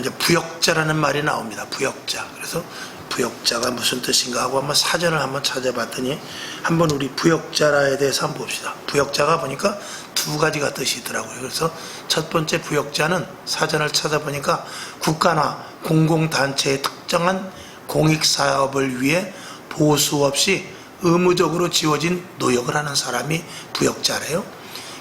이제 부역자라는 말이 나옵니다. 부역자. 그래서 부역자가 무슨 뜻인가 하고 한번 사전을 한번 찾아봤더니 한번 우리 부역자라에 대해서 한번 봅시다. 부역자가 보니까 두 가지가 뜻이 있더라고요. 그래서 첫 번째 부역자는 사전을 찾아보니까 국가나 공공단체의 특정한 공익사업을 위해 보수 없이 의무적으로 지어진 노역을 하는 사람이 부역자래요.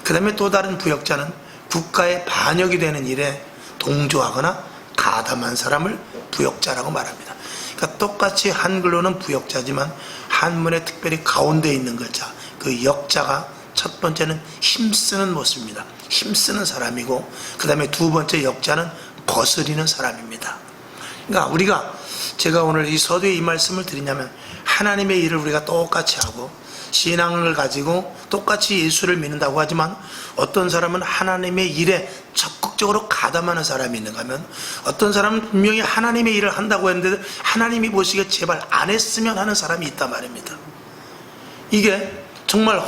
그 다음에 또 다른 부역자는 국가의 반역이 되는 일에 동조하거나 가담한 사람을 부역자라고 말합니다. 그러니까 똑같이 한글로는 부역자지만 한문에 특별히 가운데 있는 글자, 그 역자가 첫 번째는 힘쓰는 모습입니다. 힘쓰는 사람이고 그 다음에 두 번째 역자는 거스리는 사람입니다. 그러니까 제가 오늘 이 서두에 이 말씀을 드리냐면 하나님의 일을 우리가 똑같이 하고 신앙을 가지고 똑같이 예수를 믿는다고 하지만 어떤 사람은 하나님의 일에 적극적으로 가담하는 사람이 있는가 하면 어떤 사람은 분명히 하나님의 일을 한다고 했는데 하나님이 보시기에 제발 안 했으면 하는 사람이 있단 말입니다. 이게 정말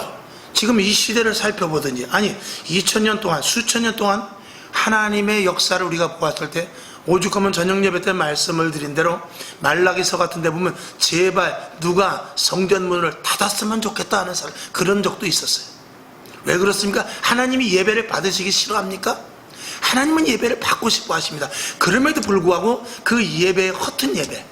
지금 이 시대를 살펴보든지 아니 2000년 동안 수천 년 동안 하나님의 역사를 우리가 보았을 때 오죽하면 저녁 예배 때 말씀을 드린 대로 말라기서 같은 데 보면 제발 누가 성전문을 닫았으면 좋겠다 하는 사람 그런 적도 있었어요. 왜 그렇습니까? 하나님이 예배를 받으시기 싫어합니까? 하나님은 예배를 받고 싶어 하십니다. 그럼에도 불구하고 그 예배의 허튼 예배,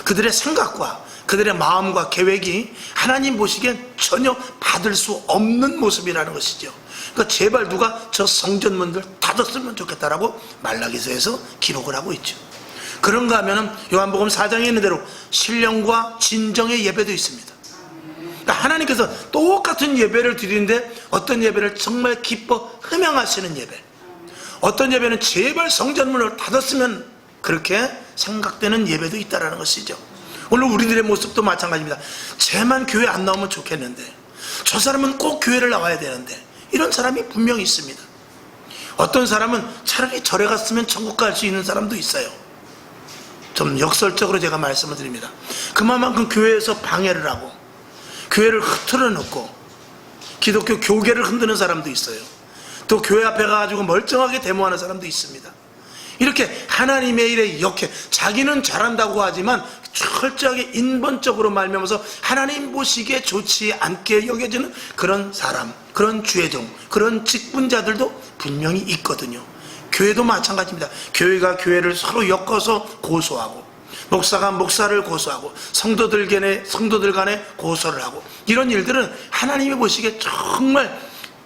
그들의 생각과 그들의 마음과 계획이 하나님 보시기엔 전혀 받을 수 없는 모습이라는 것이죠. 그러니까 제발 누가 저 성전문들 닫았으면 좋겠다라고 말라기서에서 기록을 하고 있죠. 그런가 하면은 요한복음 4장에 있는 대로 신령과 진정의 예배도 있습니다. 그러니까 하나님께서 똑같은 예배를 드리는데 어떤 예배를 정말 기뻐 흠양하시는 예배, 어떤 예배는 제발 성전문을 닫았으면 그렇게 생각되는 예배도 있다는 것이죠. 오늘 우리들의 모습도 마찬가지입니다. 쟤만 교회 안 나오면 좋겠는데 저 사람은 꼭 교회를 나와야 되는데 이런 사람이 분명히 있습니다. 어떤 사람은 차라리 절에 갔으면 천국 갈 수 있는 사람도 있어요. 좀 역설적으로 제가 말씀을 드립니다. 그만큼 교회에서 방해를 하고 교회를 흐트러 놓고 기독교 교계를 흔드는 사람도 있어요. 또 교회 앞에 가가지고 멀쩡하게 데모하는 사람도 있습니다. 이렇게 하나님의 일에 역해 자기는 잘한다고 하지만 철저하게 인본적으로 말미암아서 하나님 보시기에 좋지 않게 여겨지는 그런 사람, 그런 주의종, 그런 직분자들도 분명히 있거든요. 교회도 마찬가지입니다. 교회가 교회를 서로 엮어서 고소하고 목사가 목사를 고소하고 성도들 간에 고소를 하고 이런 일들은 하나님이 보시기에 정말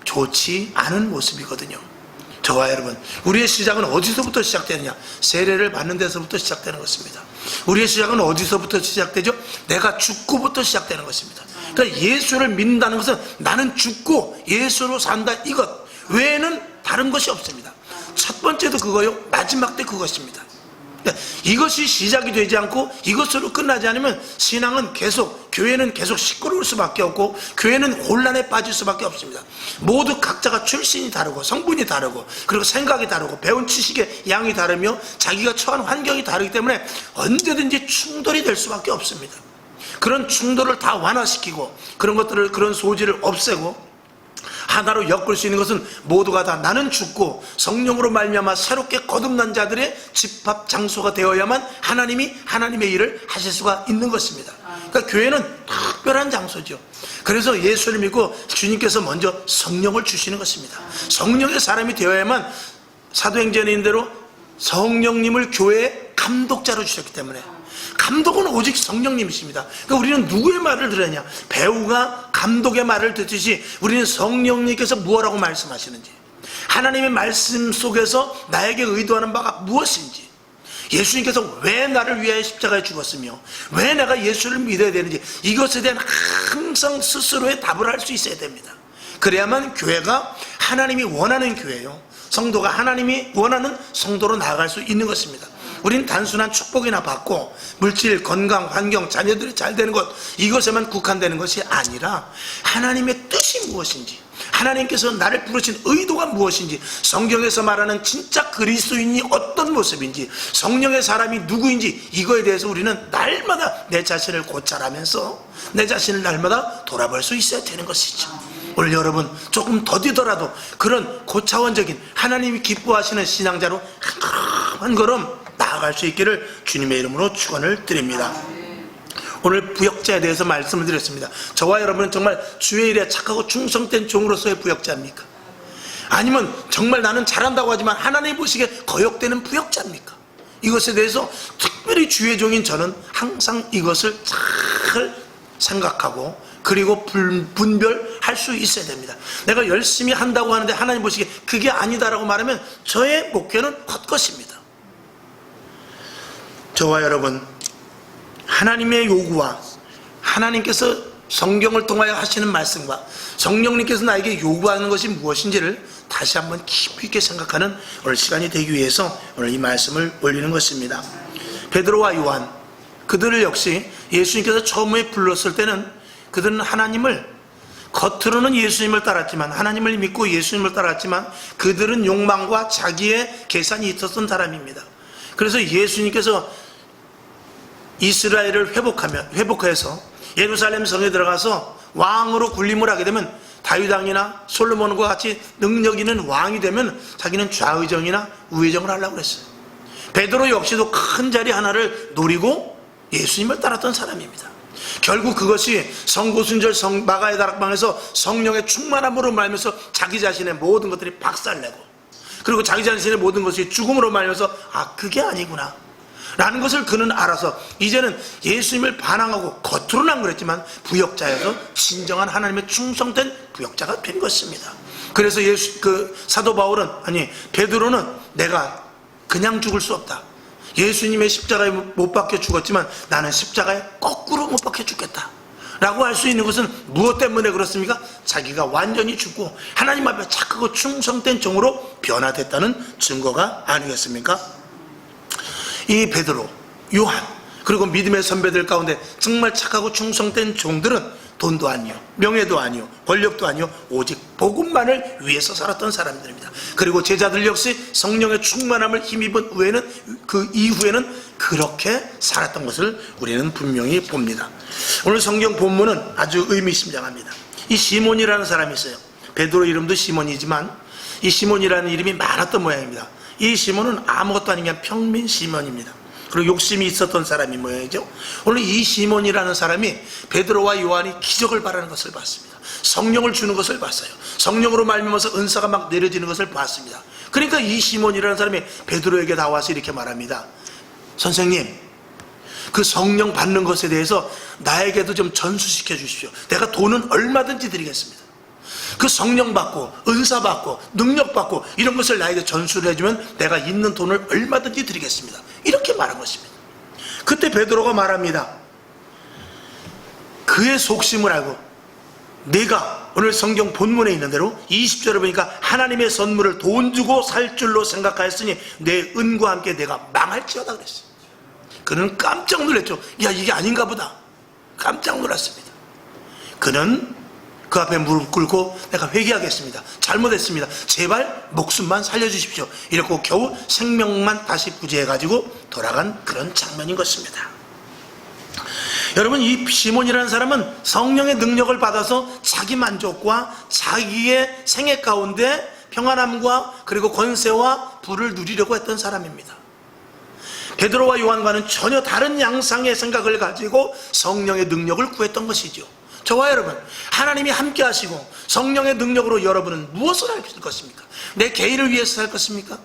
좋지 않은 모습이거든요. 저와 여러분, 우리의 시작은 어디서부터 시작되느냐? 세례를 받는 데서부터 시작되는 것입니다. 우리의 시작은 어디서부터 시작되죠? 내가 죽고부터 시작되는 것입니다. 그러니까 예수를 믿는다는 것은 나는 죽고 예수로 산다, 이것 외에는 다른 것이 없습니다. 첫 번째도 그거요, 마지막 때 그것입니다. 이것이 시작이 되지 않고 이것으로 끝나지 않으면 신앙은 계속, 교회는 계속 시끄러울 수밖에 없고 교회는 혼란에 빠질 수밖에 없습니다. 모두 각자가 출신이 다르고 성분이 다르고 그리고 생각이 다르고 배운 지식의 양이 다르며 자기가 처한 환경이 다르기 때문에 언제든지 충돌이 될 수밖에 없습니다. 그런 충돌을 다 완화시키고 그런 것들을, 그런 소지를 없애고 하나로 엮을 수 있는 것은 모두가 다 나는 죽고 성령으로 말미암아 새롭게 거듭난 자들의 집합 장소가 되어야만 하나님이 하나님의 일을 하실 수가 있는 것입니다. 그러니까 교회는 특별한 장소죠. 그래서 예수를 믿고 주님께서 먼저 성령을 주시는 것입니다. 성령의 사람이 되어야만 사도행전에 있는 대로 성령님을 교회의 감독자로 주셨기 때문에 감독은 오직 성령님이십니다. 그러니까 우리는 누구의 말을 들으냐? 배우가 감독의 말을 듣듯이 우리는 성령님께서 무엇라고 말씀하시는지, 하나님의 말씀 속에서 나에게 의도하는 바가 무엇인지, 예수님께서 왜 나를 위하여 십자가에 죽었으며 왜 내가 예수를 믿어야 되는지 이것에 대한 항상 스스로의 답을 할 수 있어야 됩니다. 그래야만 교회가 하나님이 원하는 교회예요. 성도가 하나님이 원하는 성도로 나아갈 수 있는 것입니다. 우린 단순한 축복이나 받고 물질, 건강, 환경, 자녀들이 잘 되는 것 이것에만 국한되는 것이 아니라 하나님의 뜻이 무엇인지, 하나님께서 나를 부르신 의도가 무엇인지, 성경에서 말하는 진짜 그리스도인이 어떤 모습인지, 성령의 사람이 누구인지 이거에 대해서 우리는 날마다 내 자신을 고찰하면서 내 자신을 날마다 돌아볼 수 있어야 되는 것이죠. 오늘 여러분 조금 더디더라도 그런 고차원적인 하나님이 기뻐하시는 신앙자로 한 걸음 나아갈 수 있기를 주님의 이름으로 축원을 드립니다. 오늘 부역자에 대해서 말씀을 드렸습니다. 저와 여러분은 정말 주의 일에 착하고 충성된 종으로서의 부역자입니까? 아니면 정말 나는 잘한다고 하지만 하나님 보시기에 거역되는 부역자입니까? 이것에 대해서 특별히 주의 종인 저는 항상 이것을 잘 생각하고 그리고 분별할 수 있어야 됩니다. 내가 열심히 한다고 하는데 하나님 보시기에 그게 아니다라고 말하면 저의 목표는 헛것입니다. 저와 여러분, 하나님의 요구와 하나님께서 성경을 통하여 하시는 말씀과 성령님께서 나에게 요구하는 것이 무엇인지를 다시 한번 깊이 있게 생각하는 오늘 시간이 되기 위해서 오늘 이 말씀을 올리는 것입니다. 베드로와 요한, 그들을 역시 예수님께서 처음에 불렀을 때는 그들은 하나님을, 겉으로는 예수님을 따랐지만, 하나님을 믿고 예수님을 따랐지만 그들은 욕망과 자기의 계산이 있었던 사람입니다. 그래서 예수님께서 이스라엘을 회복해서 예루살렘 성에 들어가서 왕으로 군림을 하게 되면 다윗 왕이나 솔로몬과 같이 능력 있는 왕이 되면 자기는 좌의정이나 우의정을 하려고 그랬어요. 베드로 역시도 큰 자리 하나를 노리고 예수님을 따랐던 사람입니다. 결국 그것이 성고순절 마가의 다락방에서 성령의 충만함으로 말면서 자기 자신의 모든 것들이 박살내고, 그리고 자기 자신의 모든 것이 죽음으로 말면서 아, 그게 아니구나 라는 것을 그는 알아서 이제는 예수님을 반항하고 겉으로는 안 그랬지만 부역자여서 진정한 하나님의 충성된 부역자가 된 것입니다. 그래서 사도 바울은, 베드로는 내가 그냥 죽을 수 없다, 예수님의 십자가에 못 박혀 죽었지만 나는 십자가에 거꾸로 못 박혀 죽겠다 라고 할 수 있는 것은 무엇 때문에 그렇습니까? 자기가 완전히 죽고 하나님 앞에 착하고 충성된 종으로 변화됐다는 증거가 아니겠습니까? 이 베드로, 요한, 그리고 믿음의 선배들 가운데 정말 착하고 충성된 종들은 돈도 아니요, 명예도 아니요, 권력도 아니요, 오직 복음만을 위해서 살았던 사람들입니다. 그리고 제자들 역시 성령의 충만함을 힘입은 그 이후에는 그렇게 살았던 것을 우리는 분명히 봅니다. 오늘 성경 본문은 아주 의미심장합니다. 이 시몬이라는 사람이 있어요. 베드로 이름도 시몬이지만 이 시몬이라는 이름이 많았던 모양입니다. 이 시몬은 아무것도 아닌 그냥 평민 시몬입니다. 그리고 욕심이 있었던 사람이 모양이죠. 오늘 이 시몬이라는 사람이 베드로와 요한이 기적을 바라는 것을 봤습니다. 성령을 주는 것을 봤어요. 성령으로 말미암아서 은사가 막 내려지는 것을 봤습니다. 그러니까 이 시몬이라는 사람이 베드로에게 나와서 이렇게 말합니다. 선생님, 그 성령 받는 것에 대해서 나에게도 좀 전수시켜 주십시오. 내가 돈은 얼마든지 드리겠습니다. 그 성령 받고 은사 받고 능력 받고 이런 것을 나에게 전수를 해주면 내가 있는 돈을 얼마든지 드리겠습니다. 이렇게 말한 것입니다. 그때 베드로가 말합니다. 그의 속심을 알고 내가 오늘 성경 본문에 있는 대로 20절에 보니까 하나님의 선물을 돈 주고 살 줄로 생각하였으니 내 은과 함께 내가 망할지어다 그랬어요. 그는 깜짝 놀랐죠. 야, 이게 아닌가 보다. 깜짝 놀랐습니다. 그는 그 앞에 무릎 꿇고 내가 회개하겠습니다. 잘못했습니다. 제발 목숨만 살려주십시오. 이렇게 겨우 생명만 다시 구제해가지고 돌아간 그런 장면인 것입니다. 여러분, 이 시몬이라는 사람은 성령의 능력을 받아서 자기 만족과 자기의 생애 가운데 평안함과 그리고 권세와 부를 누리려고 했던 사람입니다. 베드로와 요한과는 전혀 다른 양상의 생각을 가지고 성령의 능력을 구했던 것이죠. 저와 여러분, 하나님이 함께 하시고 성령의 능력으로 여러분은 무엇을 할 것입니까? 내 개인을 위해서 살 것입니까?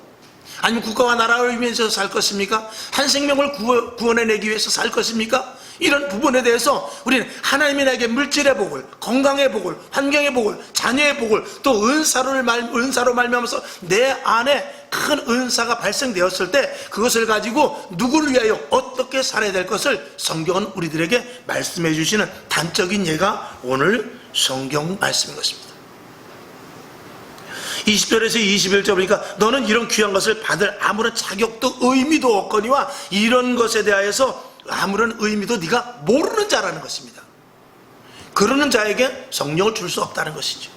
아니면 국가와 나라를 위해서 살 것입니까? 한 생명을 구원해내기 위해서 살 것입니까? 이런 부분에 대해서 우리는 하나님이 나에게 물질의 복을, 건강의 복을, 환경의 복을, 자녀의 복을, 또 은사로 말미암아서 내 안에 큰 은사가 발생되었을 때 그것을 가지고 누구를 위하여 어떻게 살아야 될 것을 성경은 우리들에게 말씀해 주시는 단적인 예가 오늘 성경 말씀인 것입니다. 20절에서 21절 보니까 너는 이런 귀한 것을 받을 아무런 자격도 의미도 없거니와 이런 것에 대하여서 아무런 의미도 네가 모르는 자라는 것입니다. 그러는 자에게 성령을 줄 수 없다는 것이죠.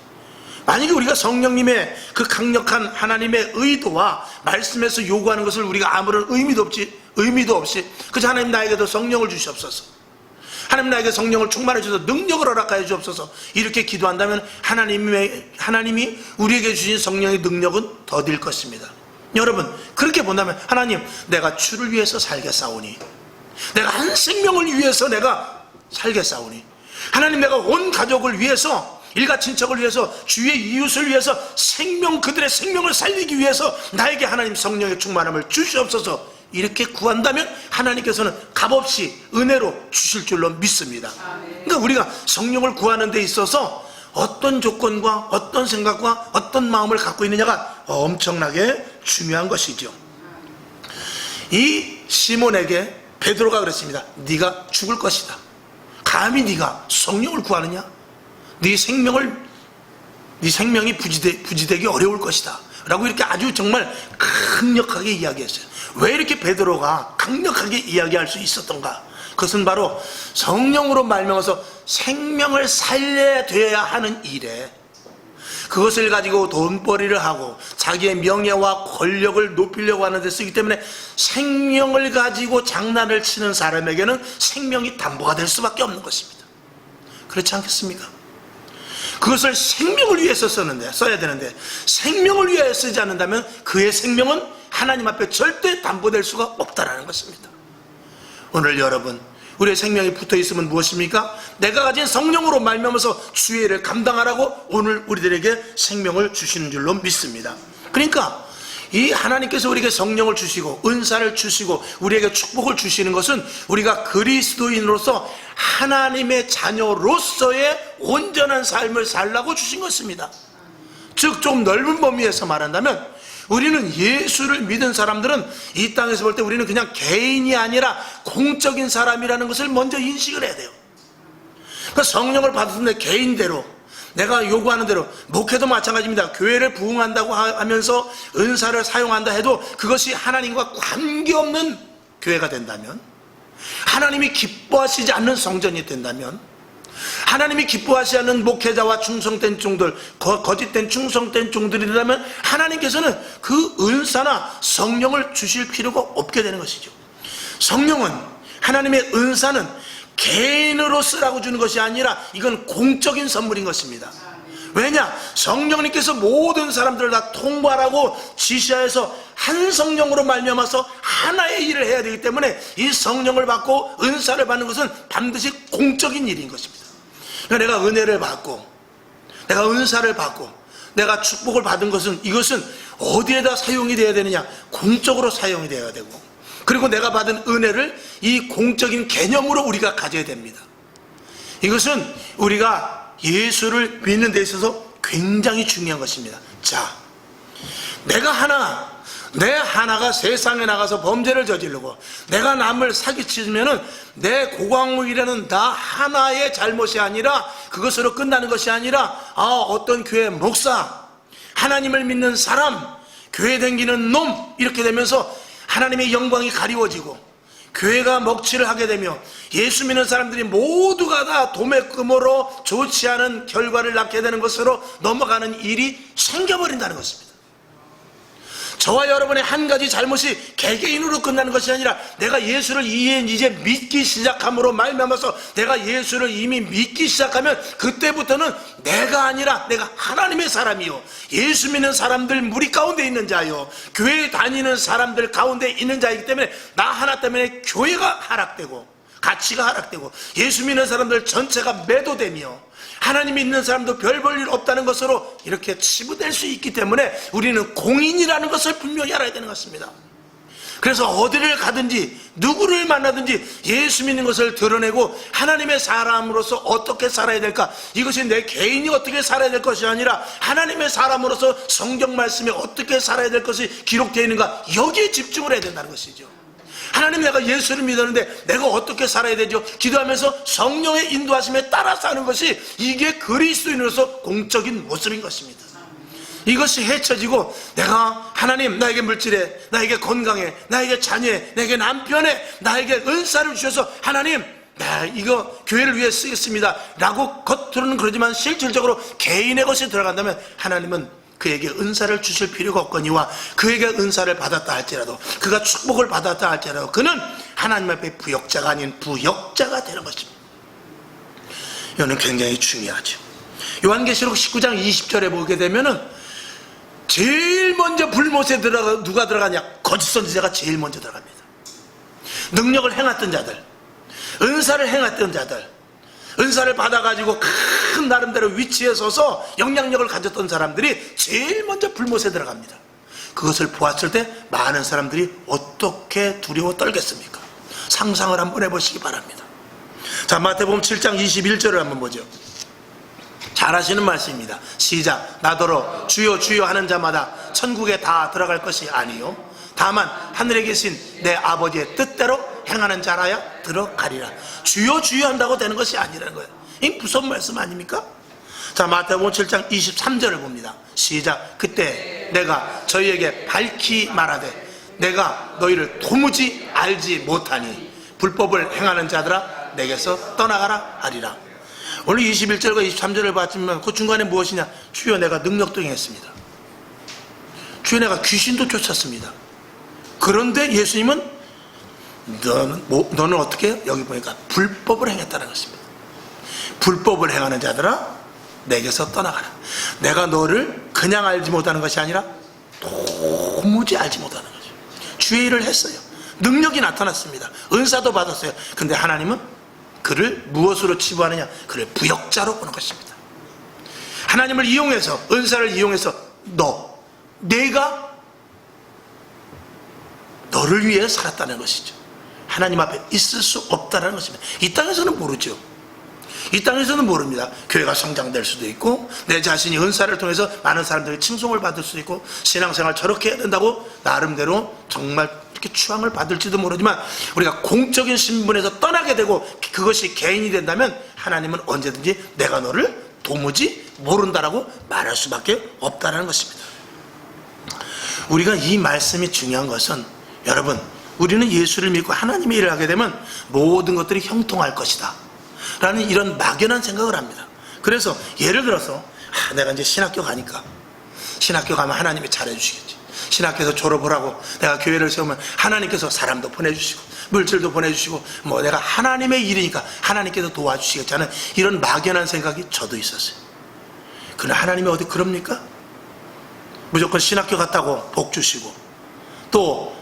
만약에 우리가 성령님의 그 강력한 하나님의 의도와 말씀에서 요구하는 것을 우리가 아무런 의미도 없이 그저 하나님 나에게도 성령을 주시옵소서, 하나님 나에게 성령을 충만해 주셔서 능력을 허락하여 주옵소서 이렇게 기도한다면 하나님이 우리에게 주신 성령의 능력은 더딜 것입니다. 여러분, 그렇게 본다면 하나님, 내가 주를 위해서 살겠사오니, 내가 한 생명을 위해서 내가 살겠사오니, 하나님, 내가 온 가족을 위해서, 일가 친척을 위해서, 주위의 이웃을 위해서 그들의 생명을 살리기 위해서 나에게 하나님 성령의 충만함을 주시옵소서, 이렇게 구한다면 하나님께서는 값없이 은혜로 주실 줄로 믿습니다. 그러니까 우리가 성령을 구하는 데 있어서 어떤 조건과 어떤 생각과 어떤 마음을 갖고 있느냐가 엄청나게 중요한 것이죠. 이 시몬에게 베드로가 그랬습니다. 네가 죽을 것이다. 감히 네가 성령을 구하느냐? 네 생명이 부지되기 어려울 것이다 라고 이렇게 아주 정말 강력하게 이야기했어요. 왜 이렇게 베드로가 강력하게 이야기할 수 있었던가? 그것은 바로 성령으로 말미암아서 생명을 살려야 되어야 하는 일에 그것을 가지고 돈벌이를 하고 자기의 명예와 권력을 높이려고 하는 데 쓰기 때문에 생명을 가지고 장난을 치는 사람에게는 생명이 담보가 될 수밖에 없는 것입니다. 그렇지 않겠습니까? 그것을 생명을 위해서 써야 되는데 생명을 위하여 쓰지 않는다면 그의 생명은 하나님 앞에 절대 담보될 수가 없다는 것입니다. 오늘 여러분, 우리의 생명이 붙어있으면 무엇입니까? 내가 가진 성령으로 말미암아서 주의 일을 감당하라고 오늘 우리들에게 생명을 주시는 줄로 믿습니다. 그러니까 이 하나님께서 우리에게 성령을 주시고 은사를 주시고 우리에게 축복을 주시는 것은 우리가 그리스도인으로서 하나님의 자녀로서의 온전한 삶을 살라고 주신 것입니다. 즉 좀 넓은 범위에서 말한다면 우리는 예수를 믿은 사람들은 이 땅에서 볼 때 우리는 그냥 개인이 아니라 공적인 사람이라는 것을 먼저 인식을 해야 돼요. 그러니까 성령을 받았는데 개인대로 내가 요구하는 대로, 목회도 마찬가지입니다. 교회를 부흥한다고 하면서 은사를 사용한다 해도 그것이 하나님과 관계없는 교회가 된다면, 하나님이 기뻐하시지 않는 성전이 된다면, 하나님이 기뻐하지 않는 목회자와 충성된 종들, 거짓된 충성된 종들이라면 하나님께서는 그 은사나 성령을 주실 필요가 없게 되는 것이죠. 성령은, 하나님의 은사는 개인으로 쓰라고 주는 것이 아니라 이건 공적인 선물인 것입니다. 왜냐? 성령님께서 모든 사람들을 다 통괄하고 지시하여서 한 성령으로 말미암아서 하나의 일을 해야 되기 때문에 이 성령을 받고 은사를 받는 것은 반드시 공적인 일인 것입니다. 그러니까 내가 은혜를 받고 내가 은사를 받고 내가 축복을 받은 것은, 이것은 어디에다 사용이 되어야 되느냐? 공적으로 사용이 되어야 되고, 그리고 내가 받은 은혜를 이 공적인 개념으로 우리가 가져야 됩니다. 이것은 우리가 예수를 믿는 데 있어서 굉장히 중요한 것입니다. 자, 내 하나가 세상에 나가서 범죄를 저지르고 내가 남을 사기치면은 내 고광욱이라는 나 하나의 잘못이 아니라, 그것으로 끝나는 것이 아니라, 어떤 교회 목사, 하나님을 믿는 사람, 교회 다니는 놈, 이렇게 되면서 하나님의 영광이 가리워지고 교회가 먹칠을 하게 되며 예수 믿는 사람들이 모두가 다 도매금으로 좋지 않은 결과를 낳게 되는 것으로 넘어가는 일이 생겨버린다는 것입니다. 저와 여러분의 한 가지 잘못이 개개인으로 끝나는 것이 아니라 내가 예수를 이제 믿기 시작함으로 말미암아서 내가 예수를 이미 믿기 시작하면 그때부터는 내가 아니라 내가 하나님의 사람이요, 예수 믿는 사람들 무리 가운데 있는 자요, 교회 다니는 사람들 가운데 있는 자이기 때문에 나 하나 때문에 교회가 하락되고 가치가 하락되고 예수 믿는 사람들 전체가 매도되며 하나님이 있는 사람도 별 볼 일 없다는 것으로 이렇게 치부될 수 있기 때문에 우리는 공인이라는 것을 분명히 알아야 되는 것입니다. 그래서 어디를 가든지 누구를 만나든지 예수 믿는 것을 드러내고 하나님의 사람으로서 어떻게 살아야 될까, 이것이 내 개인이 어떻게 살아야 될 것이 아니라 하나님의 사람으로서 성경 말씀에 어떻게 살아야 될 것이 기록되어 있는가, 여기에 집중을 해야 된다는 것이죠. 하나님, 내가 예수를 믿었는데 내가 어떻게 살아야 되죠? 기도하면서 성령의 인도하심에 따라 사는 것이, 이게 그리스도인으로서 공적인 모습인 것입니다. 이것이 헤쳐지고 내가 하나님, 나에게 물질해, 나에게 건강해, 나에게 자녀해, 나에게 남편해, 나에게 은사를 주셔서 하나님, 나 이거 교회를 위해 쓰겠습니다 라고 겉으로는 그러지만 실질적으로 개인의 것이 들어간다면 하나님은 그에게 은사를 주실 필요가 없거니와, 그에게 은사를 받았다 할지라도, 그가 축복을 받았다 할지라도 그는 하나님 앞에 부역자가 아닌 부역자가 되는 것입니다. 이거는 굉장히 중요하죠. 요한계시록 19장 20절에 보게 되면은 제일 먼저 불못에 누가 들어가냐? 거짓 선지자가 제일 먼저 들어갑니다. 능력을 행했던 자들, 은사를 행했던 자들, 은사를 받아가지고 큰 나름대로 위치에 서서 영향력을 가졌던 사람들이 제일 먼저 불못에 들어갑니다. 그것을 보았을 때 많은 사람들이 어떻게 두려워 떨겠습니까? 상상을 한번 해보시기 바랍니다. 자, 마태복음 7장 21절을 한번 보죠. 잘 하시는 말씀입니다. 시작. 나더러 주여 주여 하는 자마다 천국에 다 들어갈 것이 아니요 다만 하늘에 계신 내 아버지의 뜻대로 행하는 자라야 들어가리라. 주여 주여 한다고 되는 것이 아니라는 거예요. 이 무서운 말씀 아닙니까? 자, 마태복음 7장 23절을 봅니다. 시작. 그때 내가 저희에게 밝히 말하되 내가 너희를 도무지 알지 못하니 불법을 행하는 자들아 내게서 떠나가라 하리라. 오늘 21절과 23절을 봤지만 그 중간에 무엇이냐? 주여 내가 능력도 행했습니다. 주여 내가 귀신도 쫓았습니다. 그런데 예수님은 너는 어떻게 해요? 여기 보니까 불법을 행했다는 것입니다. 불법을 행하는 자들아 내게서 떠나가라. 내가 너를 그냥 알지 못하는 것이 아니라 도무지 알지 못하는 거죠. 주의 일을 했어요. 능력이 나타났습니다. 은사도 받았어요. 근데 하나님은 그를 무엇으로 치부하느냐? 그를 부역자로 보는 것입니다. 하나님을 이용해서, 은사를 이용해서 내가 너를 위해 살았다는 것이죠. 하나님 앞에 있을 수 없다는 것입니다. 이 땅에서는 모르죠. 이 땅에서는 모릅니다. 교회가 성장될 수도 있고 내 자신이 은사를 통해서 많은 사람들이 칭송을 받을 수도 있고 신앙생활 저렇게 해야 된다고 나름대로 정말 이렇게 추앙을 받을지도 모르지만 우리가 공적인 신분에서 떠나게 되고 그것이 개인이 된다면 하나님은 언제든지 내가 너를 도무지 모른다라고 말할 수밖에 없다는 것입니다. 우리가 이 말씀이 중요한 것은 여러분, 우리는 예수를 믿고 하나님의 일을 하게 되면 모든 것들이 형통할 것이다 라는 이런 막연한 생각을 합니다. 그래서 예를 들어서 내가 이제 신학교 가니까 신학교 가면 하나님이 잘해주시겠지. 신학교에서 졸업을 하고 내가 교회를 세우면 하나님께서 사람도 보내주시고 물질도 보내주시고 내가 하나님의 일이니까 하나님께서 도와주시겠지 하는 이런 막연한 생각이 저도 있었어요. 그러나 하나님이 어디 그럽니까? 무조건 신학교 갔다고 복 주시고 또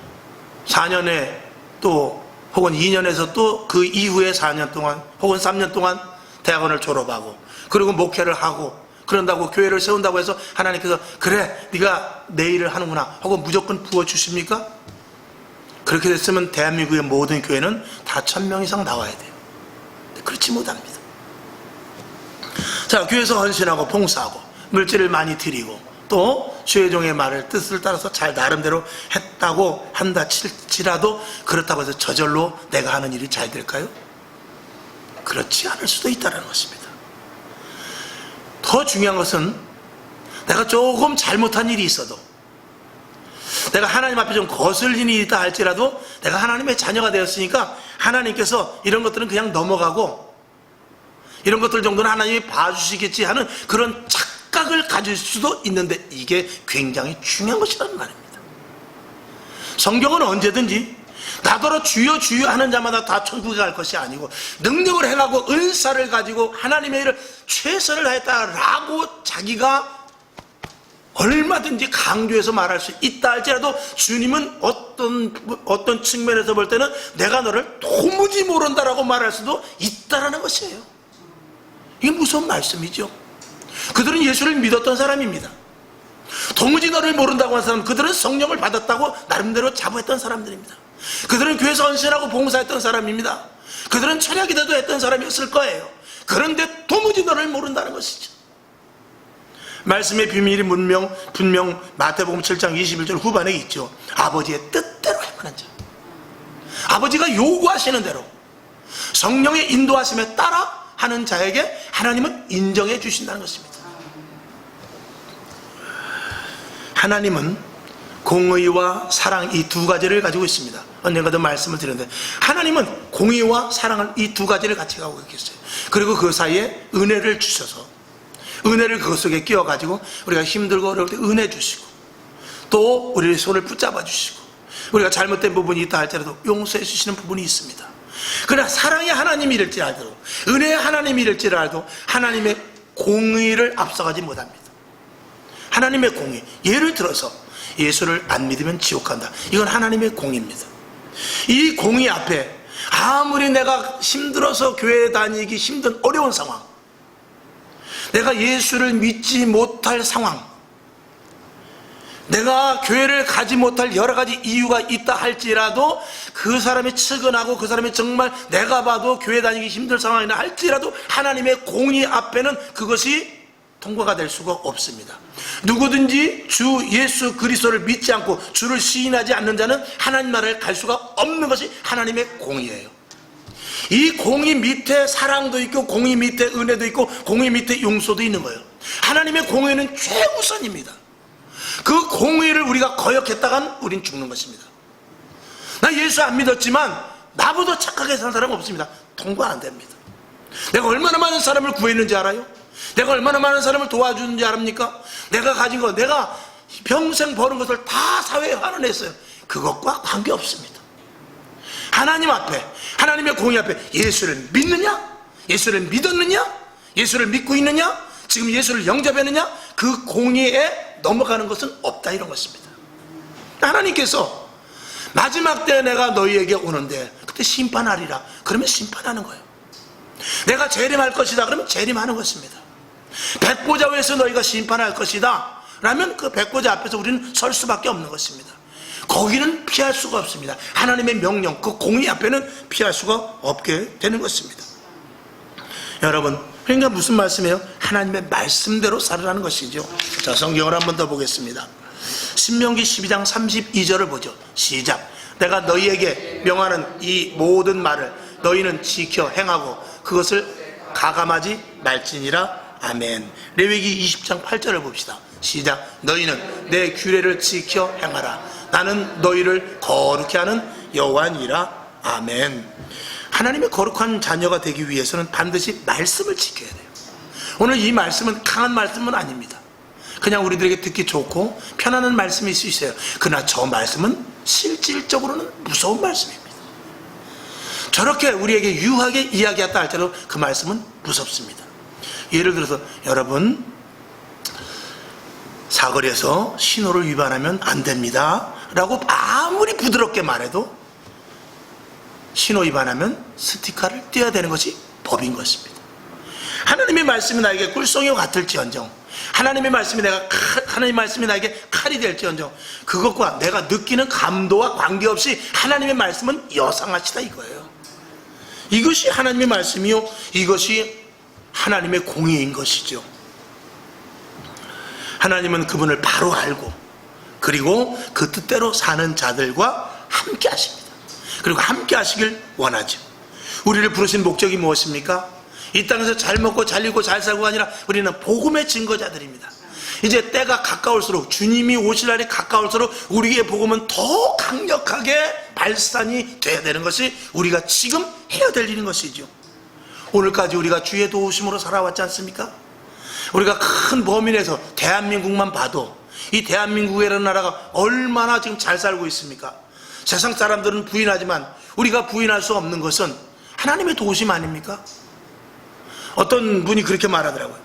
4년에 또 혹은 2년에서 또 그 이후에 4년 동안 혹은 3년 동안 대학원을 졸업하고 그리고 목회를 하고 그런다고 교회를 세운다고 해서 하나님께서 그래 네가 내 일을 하는구나 혹은 무조건 부어주십니까? 그렇게 됐으면 대한민국의 모든 교회는 다 1000명 이상 나와야 돼요. 그렇지 못합니다. 자, 교회에서 헌신하고 봉사하고 물질을 많이 드리고 또 주의 종의 말을 뜻을 따라서 잘 나름대로 했다고 한다 칠지라도 그렇다고 해서 저절로 내가 하는 일이 잘 될까요? 그렇지 않을 수도 있다는 것입니다. 더 중요한 것은 내가 조금 잘못한 일이 있어도 내가 하나님 앞에 좀 거슬린 일이 있다 할지라도 내가 하나님의 자녀가 되었으니까 하나님께서 이런 것들은 그냥 넘어가고 이런 것들 정도는 하나님이 봐주시겠지 하는 그런 착각을 가질 수도 있는데 이게 굉장히 중요한 것이라는 말입니다. 성경은 언제든지 나더러 주여 주여 하는 자마다 다 천국에 갈 것이 아니고 능력을 행하고 은사를 가지고 하나님의 일을 최선을 다했다라고 자기가 얼마든지 강조해서 말할 수 있다 할지라도 주님은 어떤 측면에서 볼 때는 내가 너를 도무지 모른다라고 말할 수도 있다라는 것이에요. 이게 무서운 말씀이죠. 그들은 예수를 믿었던 사람입니다. 도무지 너를 모른다고 한 사람, 그들은 성령을 받았다고 나름대로 자부했던 사람들입니다. 그들은 교회에서 헌신하고 봉사했던 사람입니다. 그들은 철야기도도 했던 사람이었을 거예요. 그런데 도무지 너를 모른다는 것이죠. 말씀의 비밀이 분명 마태복음 7장 21절 후반에 있죠. 아버지의 뜻대로 행하는 자, 아버지가 요구하시는 대로 성령의 인도하심에 따라 하는 자에게 하나님은 인정해 주신다는 것입니다. 하나님은 공의와 사랑 이 두 가지를 가지고 있습니다. 언젠가도 말씀을 드렸는데 하나님은 공의와 사랑을 이 두 가지를 같이 가지고 계세요. 그리고 그 사이에 은혜를 주셔서 은혜를 그 속에 끼워가지고 우리가 힘들고 어려울 때 은혜 주시고 또 우리의 손을 붙잡아 주시고 우리가 잘못된 부분이 있다 할지라도 용서해 주시는 부분이 있습니다. 그러나 사랑의 하나님이 이럴지라도 은혜의 하나님이 이럴지라도 하나님의 공의를 앞서가지 못합니다. 하나님의 공의. 예를 들어서 예수를 안 믿으면 지옥 간다. 이건 하나님의 공의입니다. 이 공의 앞에 아무리 내가 힘들어서 교회 다니기 힘든 어려운 상황, 내가 예수를 믿지 못할 상황, 내가 교회를 가지 못할 여러 가지 이유가 있다 할지라도 그 사람이 측은하고 그 사람이 정말 내가 봐도 교회 다니기 힘들 상황이나 할지라도 하나님의 공의 앞에는 그것이 통과가 될 수가 없습니다. 누구든지 주 예수 그리스도를 믿지 않고 주를 시인하지 않는 자는 하나님 나라에 갈 수가 없는 것이 하나님의 공의예요. 이 공의 밑에 사랑도 있고 공의 밑에 은혜도 있고 공의 밑에 용서도 있는 거예요. 하나님의 공의는 최우선입니다. 그 공의를 우리가 거역했다간 우린 죽는 것입니다. 나 예수 안 믿었지만 나보다 착하게 사는 사람 없습니다. 통과 안 됩니다. 내가 얼마나 많은 사람을 구했는지 알아요? 내가 얼마나 많은 사람을 도와주는지 압니까? 내가 가진 거, 내가 평생 버는 것을 다 사회에 환원했어요. 그것과 관계없습니다. 하나님 앞에, 하나님의 공의 앞에 예수를 믿느냐? 예수를 믿었느냐? 예수를 믿고 있느냐? 지금 예수를 영접했느냐? 그 공의에 넘어가는 것은 없다, 이런 것입니다. 하나님께서 마지막 때 내가 너희에게 오는데 그때 심판하리라. 그러면 심판하는 거예요. 내가 재림할 것이다. 그러면 재림하는 것입니다. 백보자 위에서 너희가 심판할 것이다 라면 그 백보자 앞에서 우리는 설 수밖에 없는 것입니다. 거기는 피할 수가 없습니다. 하나님의 명령, 그 공의 앞에는 피할 수가 없게 되는 것입니다. 여러분, 그러니까 무슨 말씀이에요? 하나님의 말씀대로 살으라는 것이죠. 자, 성경을 한 번 더 보겠습니다. 신명기 12장 32절을 보죠. 시작. 내가 너희에게 명하는 이 모든 말을 너희는 지켜 행하고 그것을 가감하지 말지니라. 아멘. 레위기 20장 8절을 봅시다. 시작. 너희는 내 규례를 지켜 행하라. 나는 너희를 거룩히 하는 여호와니라. 아멘. 하나님의 거룩한 자녀가 되기 위해서는 반드시 말씀을 지켜야 돼요. 오늘 이 말씀은 강한 말씀은 아닙니다. 그냥 우리들에게 듣기 좋고 편안한 말씀일 수 있어요. 그러나 저 말씀은 실질적으로는 무서운 말씀입니다. 저렇게 우리에게 유하게 이야기했다 할지라도 그 말씀은 무섭습니다. 예를 들어서 여러분, 사거리에서 신호를 위반하면 안 됩니다 라고 아무리 부드럽게 말해도 신호 위반하면 스티커를 떼어야 되는 것이 법인 것입니다. 하나님의 말씀이 나에게 꿀송이와 같을지언정, 하나님의 말씀이 나에게 칼이 될지언정, 그것과 내가 느끼는 감도와 관계없이 하나님의 말씀은 여상하시다 이거예요. 이것이 하나님의 말씀이요, 이것이 하나님의 공의인 것이죠. 하나님은 그분을 바로 알고 그리고 그 뜻대로 사는 자들과 함께 하십니다. 그리고 함께 하시길 원하죠. 우리를 부르신 목적이 무엇입니까? 이 땅에서 잘 먹고 잘 입고 잘 살고가 아니라 우리는 복음의 증거자들입니다. 이제 때가 가까울수록, 주님이 오실 날이 가까울수록 우리의 복음은 더 강력하게 발산이 돼야 되는 것이 우리가 지금 해야 될 일인 것이죠. 오늘까지 우리가 주의 도우심으로 살아왔지 않습니까? 우리가 큰 범위 내에서 대한민국만 봐도 이 대한민국이라는 나라가 얼마나 지금 잘 살고 있습니까? 세상 사람들은 부인하지만 우리가 부인할 수 없는 것은 하나님의 도우심 아닙니까? 어떤 분이 그렇게 말하더라고요.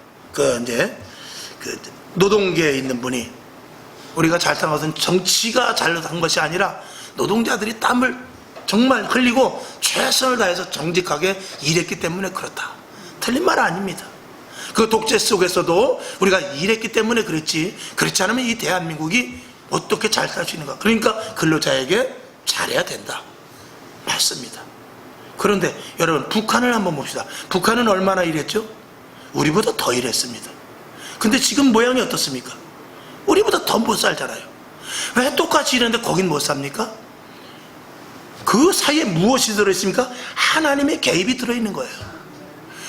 노동계에 있는 분이, 우리가 잘 산 것은 정치가 잘한 것이 아니라 노동자들이 땀을 정말 흘리고 최선을 다해서 정직하게 일했기 때문에 그렇다. 틀린 말 아닙니다. 그 독재 속에서도 우리가 일했기 때문에 그랬지, 그렇지 않으면 이 대한민국이 어떻게 잘 살 수 있는가. 그러니까 근로자에게 잘해야 된다. 맞습니다. 그런데 여러분, 북한을 한번 봅시다. 북한은 얼마나 일했죠? 우리보다 더 일했습니다. 근데 지금 모양이 어떻습니까? 우리보다 더 못 살잖아요. 왜 똑같이 일했는데 거긴 못 삽니까? 그 사이에 무엇이 들어있습니까? 하나님의 개입이 들어있는 거예요.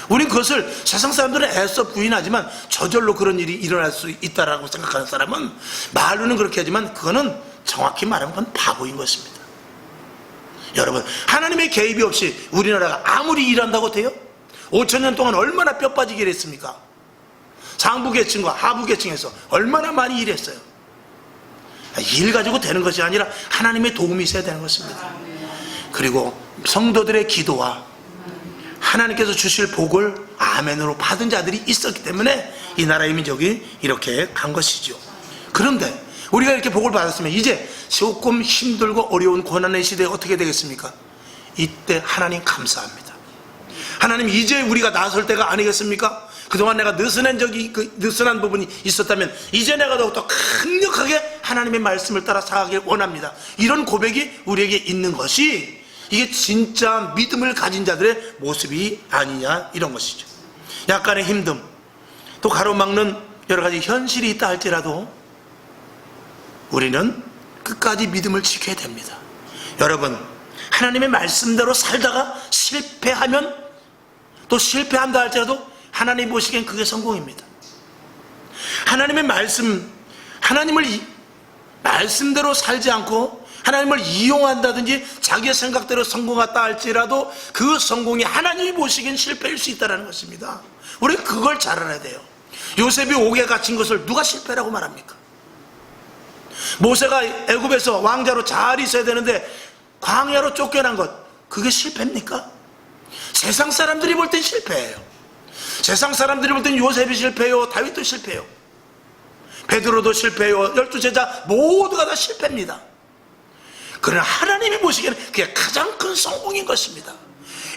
우린 그것을, 세상 사람들은 애써 부인하지만 저절로 그런 일이 일어날 수 있다라고 생각하는 사람은 말로는 그렇게 하지만 그거는 정확히 말하면 그건 바보인 것입니다. 여러분, 하나님의 개입이 없이 우리나라가 아무리 일한다고 돼요? 5,000년 동안 얼마나 뼈 빠지게 일했습니까? 상부계층과 하부계층에서 얼마나 많이 일했어요. 일 가지고 되는 것이 아니라 하나님의 도움이 있어야 되는 것입니다. 그리고 성도들의 기도와 하나님께서 주실 복을 아멘으로 받은 자들이 있었기 때문에 이 나라의 민족이 이렇게 간 것이죠. 그런데 우리가 이렇게 복을 받았으면 이제 조금 힘들고 어려운 고난의 시대에 어떻게 되겠습니까? 이때 하나님 감사합니다. 하나님, 이제 우리가 나설 때가 아니겠습니까? 그동안 내가 느슨한 부분이 있었다면 이제 내가 더욱더 강력하게 하나님의 말씀을 따라 살아가길 원합니다. 이런 고백이 우리에게 있는 것이 이게 진짜 믿음을 가진 자들의 모습이 아니냐, 이런 것이죠. 약간의 힘듦, 또 가로막는 여러 가지 현실이 있다 할지라도 우리는 끝까지 믿음을 지켜야 됩니다. 여러분, 하나님의 말씀대로 살다가 실패하면, 또 실패한다 할지라도 하나님 보시기엔 그게 성공입니다. 하나님의 하나님을 말씀대로 살지 않고 하나님을 이용한다든지 자기의 생각대로 성공했다 할지라도 그 성공이 하나님이 보시기엔 실패일 수 있다는 것입니다. 우리 그걸 잘 알아야 돼요. 요셉이 옥에 갇힌 것을 누가 실패라고 말합니까? 모세가 애굽에서 왕자로 잘 있어야 되는데 광야로 쫓겨난 것, 그게 실패입니까? 세상 사람들이 볼 땐 실패예요. 세상 사람들이 볼 땐 요셉이 실패요, 다윗도 실패요, 베드로도 실패요, 12제자 모두가 다 실패입니다. 그러나 하나님이 보시기에는 그게 가장 큰 성공인 것입니다.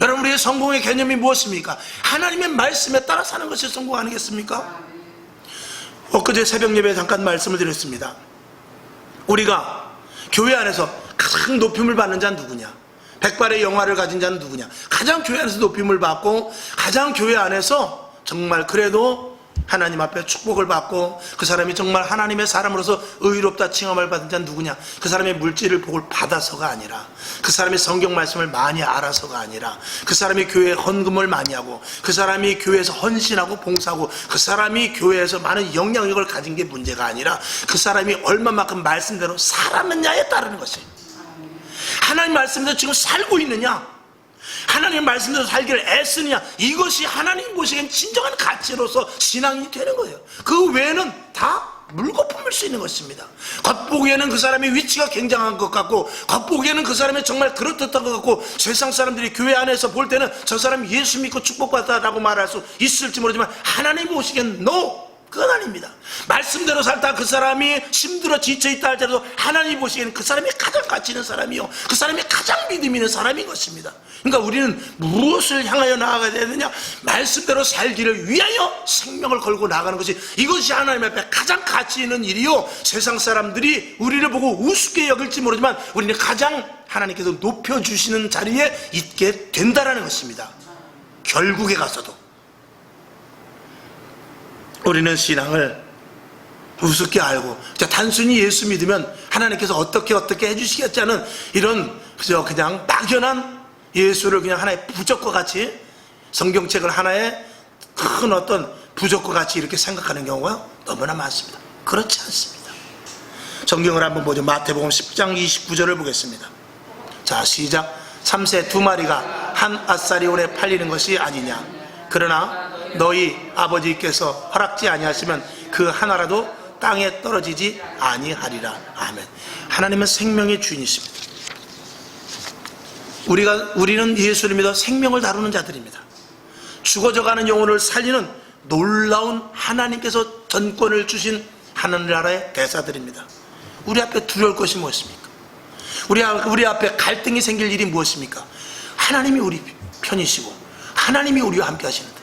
여러분, 우리의 성공의 개념이 무엇입니까? 하나님의 말씀에 따라 사는 것이 성공 아니겠습니까? 엊그제 새벽 예배에 잠깐 말씀을 드렸습니다. 우리가 교회 안에서 가장 높임을 받는 자는 누구냐? 백발의 영화를 가진 자는 누구냐? 가장 교회 안에서 높임을 받고 가장 교회 안에서 정말 그래도 하나님 앞에 축복을 받고 그 사람이 정말 하나님의 사람으로서 의롭다 칭함을 받은 자는 누구냐? 그 사람의 물질을 복을 받아서가 아니라, 그 사람이 성경 말씀을 많이 알아서가 아니라, 그 사람이 교회에 헌금을 많이 하고, 그 사람이 교회에서 헌신하고 봉사하고, 그 사람이 교회에서 많은 영향력을 가진 게 문제가 아니라 그 사람이 얼마만큼 말씀대로 살았느냐에 따르는 것이에요. 하나님 말씀대로 지금 살고 있느냐, 하나님의 말씀대로 살기를 애쓰느냐, 이것이 하나님 보시기엔 진정한 가치로서 신앙이 되는 거예요. 그 외에는 다 물거품일 수 있는 것입니다. 겉보기에는 그 사람의 위치가 굉장한 것 같고, 겉보기에는 그 사람이 정말 그렇듯한 것 같고, 세상 사람들이 교회 안에서 볼 때는 저 사람이 예수 믿고 축복받았다라고 말할 수 있을지 모르지만 하나님 보시기엔 NO! 그건 아닙니다. 말씀대로 살다 그 사람이 힘들어 지쳐있다 할지라도 하나님 보시기에는 그 사람이 가장 가치 있는 사람이요, 그 사람이 가장 믿음 있는 사람인 것입니다. 그러니까 우리는 무엇을 향하여 나아가야 되느냐? 말씀대로 살기를 위하여 생명을 걸고 나가는 것이, 이것이 하나님 앞에 가장 가치 있는 일이요, 세상 사람들이 우리를 보고 우습게 여길지 모르지만 우리는 가장 하나님께서 높여주시는 자리에 있게 된다는 것입니다. 결국에 가서도 우리는 신앙을 우습게 알고 단순히 예수 믿으면 하나님께서 어떻게 해주시겠지 하는 이런 그냥 막연한 예수를 그냥 하나의 부적과 같이, 성경책을 하나의 큰 어떤 부적과 같이 이렇게 생각하는 경우가 너무나 많습니다. 그렇지 않습니다. 성경을 한번 보죠. 마태복음 10장 29절을 보겠습니다. 자, 시작. 3세 2마리가 한 앗사리온에 팔리는 것이 아니냐? 그러나 너희 아버지께서 허락지 아니하시면 그 하나라도 땅에 떨어지지 아니하리라. 아멘. 하나님은 생명의 주인이십니다. 우리는 예수를 믿어 생명을 다루는 자들입니다. 죽어져가는 영혼을 살리는 놀라운 하나님께서 전권을 주신 하늘나라의 대사들입니다. 우리 앞에 두려울 것이 무엇입니까? 우리 앞에 갈등이 생길 일이 무엇입니까? 하나님이 우리 편이시고 하나님이 우리와 함께 하시는데.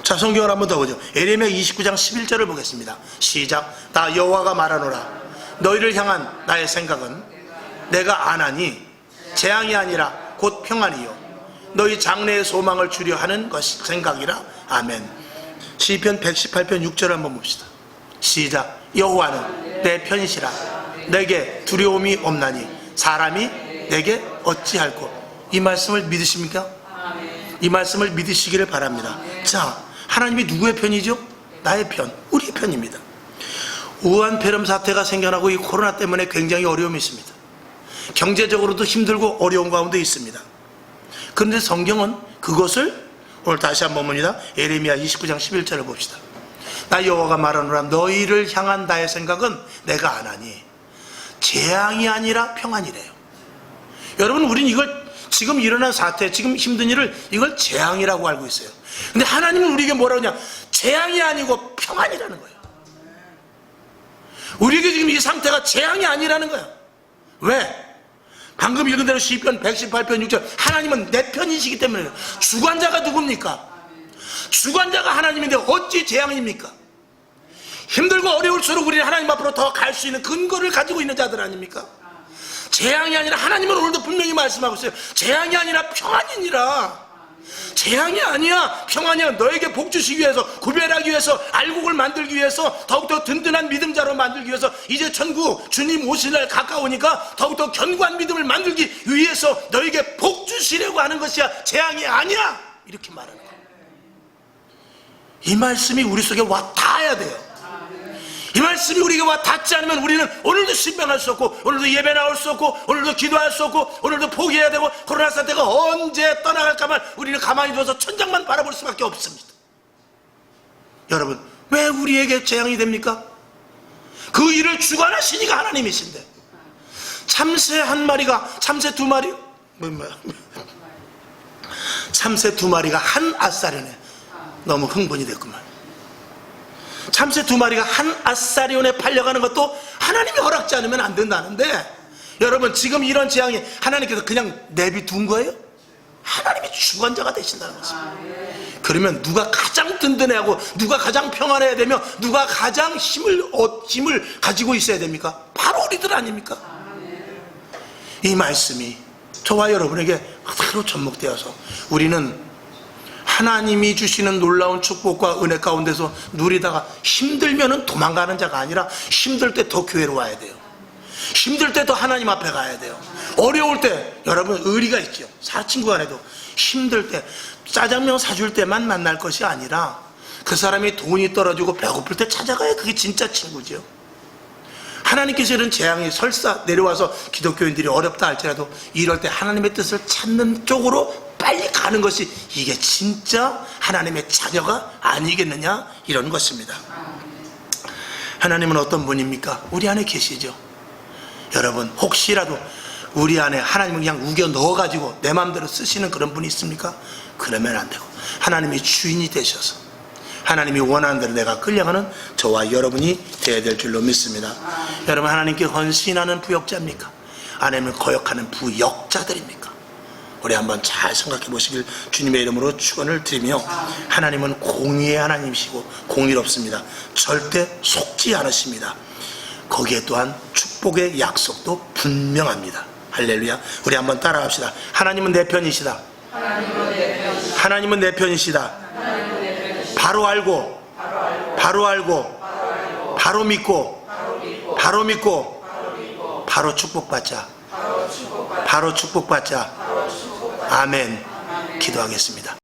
자, 성경을 한번 더 보죠. 에레미야 29장 11절을 보겠습니다. 시작. 나 여호와가 말하노라. 너희를 향한 나의 생각은 내가 안하니 재앙이 아니라 곧 평안이요 너희 장래의 소망을 주려 하는 생각이라. 아멘. 시편 118편 6절을 한번 봅시다. 시작. 여호와는 내 편이시라. 내게 두려움이 없나니 사람이 내게 어찌할꼬. 이 말씀을 믿으십니까? 이 말씀을 믿으시기를 바랍니다. 자, 하나님이 누구의 편이죠? 나의 편, 우리의 편입니다. 우한 폐렴 사태가 생겨나고 이 코로나 때문에 굉장히 어려움이 있습니다. 경제적으로도 힘들고 어려운 가운데 있습니다. 그런데 성경은 그것을 오늘 다시 한번 봅니다. 에레미야 29장 11절을 봅시다. 나 여호와가 말하노라. 너희를 향한 나의 생각은 내가 안하니 재앙이 아니라 평안이래요. 여러분, 우린 이걸 지금 일어난 사태, 지금 힘든 일을 이걸 재앙이라고 알고 있어요. 근데 하나님은 우리에게 뭐라고 하냐? 재앙이 아니고 평안이라는 거예요. 우리에게 지금 이 상태가 재앙이 아니라는 거야. 왜? 방금 읽은 대로 시편 118편 6절 하나님은 내 편이시기 때문에. 주관자가 누굽니까? 주관자가 하나님인데 어찌 재앙입니까? 힘들고 어려울수록 우리는 하나님 앞으로 더 갈 수 있는 근거를 가지고 있는 자들 아닙니까? 재앙이 아니라, 하나님은 오늘도 분명히 말씀하고 있어요. 재앙이 아니라 평안이니라. 재앙이 아니야, 평안이야. 너에게 복 주시기 위해서, 구별하기 위해서, 알곡을 만들기 위해서, 더욱더 든든한 믿음자로 만들기 위해서, 이제 천국 주님 오실 날 가까우니까 더욱더 견고한 믿음을 만들기 위해서 너에게 복 주시려고 하는 것이야. 재앙이 아니야, 이렇게 말하는 거야. 이 말씀이 우리 속에 와 닿아야 돼요. 이 말씀이 우리에게 와 닿지 않으면 우리는 오늘도 신방할 수 없고, 오늘도 예배 나올 수 없고, 오늘도 기도할 수 없고, 오늘도 포기해야 되고, 코로나 사태가 언제 떠나갈까만 우리는 가만히 누워서 천장만 바라볼 수밖에 없습니다. 여러분, 왜 우리에게 재앙이 됩니까? 그 일을 주관하시니까 하나님이신데. 참새 한 마리가, 참새 두 마리, 참새 두 마리가 한 아사리네. 너무 흥분이 됐구만. 참새 두 마리가 한 아사리온에 팔려가는 것도 하나님이 허락지 않으면 안 된다는데, 여러분 지금 이런 재앙이 하나님께서 그냥 내비둔 거예요? 하나님이 주관자가 되신다는 것입니다. 그러면 누가 가장 든든해하고, 누가 가장 평안해야 되며, 누가 가장 힘을 가지고 있어야 됩니까? 바로 우리들 아닙니까? 이 말씀이 저와 여러분에게 그대로 접목되어서 우리는 하나님이 주시는 놀라운 축복과 은혜 가운데서 누리다가 힘들면은 도망가는 자가 아니라, 힘들 때 더 교회로 와야 돼요. 힘들 때 더 하나님 앞에 가야 돼요. 어려울 때 여러분 의리가 있죠. 친구 간에도 힘들 때 짜장면 사줄 때만 만날 것이 아니라, 그 사람이 돈이 떨어지고 배고플 때 찾아가야 그게 진짜 친구죠. 하나님께서 이런 재앙이 설사 내려와서 기독교인들이 어렵다 할지라도, 이럴 때 하나님의 뜻을 찾는 쪽으로 빨리 가는 것이 이게 진짜 하나님의 자녀가 아니겠느냐, 이런 것입니다. 하나님은 어떤 분입니까? 우리 안에 계시죠. 여러분 혹시라도 우리 안에 하나님을 그냥 우겨 넣어가지고 내 마음대로 쓰시는 그런 분이 있습니까? 그러면 안 되고, 하나님이 주인이 되셔서 하나님이 원하는 대로 내가 끌려가는 저와 여러분이 되어야 될 줄로 믿습니다. 여러분, 하나님께 헌신하는 부역자입니까? 아니면 거역하는 부역자들입니까? 우리 한번 잘 생각해 보시길 주님의 이름으로 축원을 드리며, 하나님은 공의의 하나님이시고 공의롭습니다. 절대 속지 않으십니다. 거기에 또한 축복의 약속도 분명합니다. 할렐루야. 우리 한번 따라합시다. 하나님은 내 편이시다. 하나님은 내 편이시다. 바로 알고, 바로 믿고, 바로 축복받자. 바로 축복받자. 아멘. 기도하겠습니다.